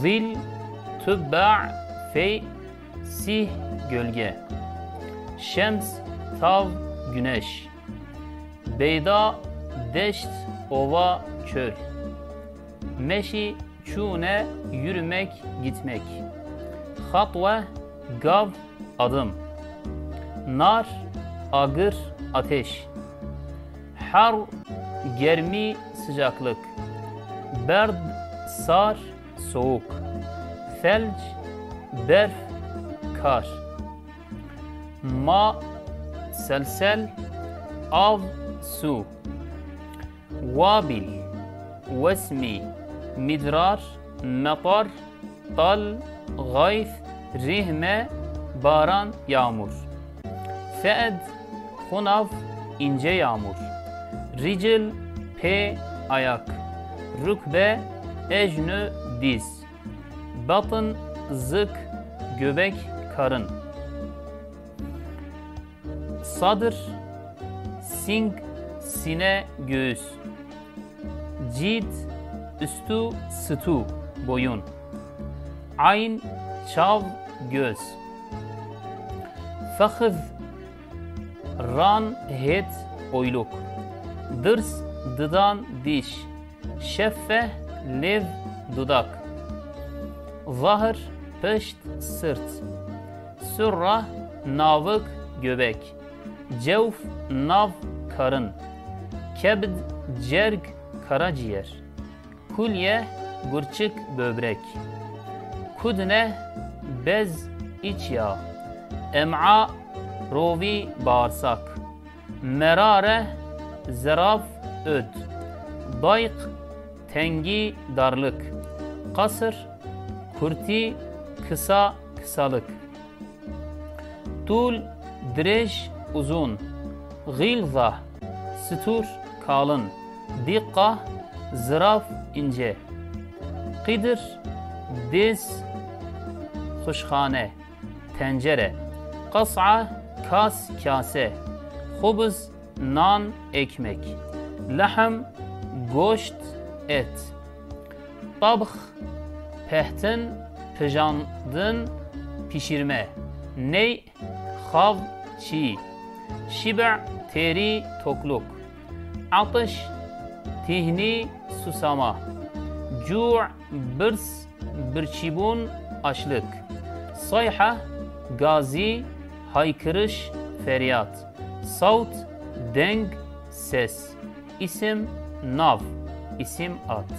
Zil, tübba' fey, sih gölge. Şems, tav güneş. Beyda deşt, ova, çöl. Meşi çune yürümek, gitmek. Hatve gav adım. Nar agır ateş. Har germi sıcaklık. Berd sar soğuk. Felc berf kar. Ma selsel av su. Vabil vesmi midrar metar tal gayth rihme baran yağmur. Feed hunav ince yağmur. Ricil pe ayak. Rükbe ecnü diz. Batın zık göbek karın. Sadır sing sine göğüs. Cid üstü sıtu boyun. Ayn çav göz. Fakhız ran het oyluk. Dırs dıdan diş. Şeffe lev dudak. Zahır pışt sırt. Sürra navık göbek. Cevf nav karın. Kebd cerg karaciğer. Kulye gurçık böbrek. Kudne bez iç yağ. Em'a rovi bağırsak. Merare zeraf öd. Dayk tengi darlık. Kasır kurti kısa kısalık. Tul direş uzun. Gilza sütur kalın. Dikka zıraf ince. Kıdır diz kuşhane tencere. Kas'a kas kase. Hubuz nan ekmek. Lahm goşt et. Tabh pehtin pijandın pişirme. Ney hav çiğ. Şiba teri tokluk. Atış tihni susama. Cu' bırs birçibun açlık. Sayha gazi haykırış feryat. Saut deng ses. İsim nav isim at.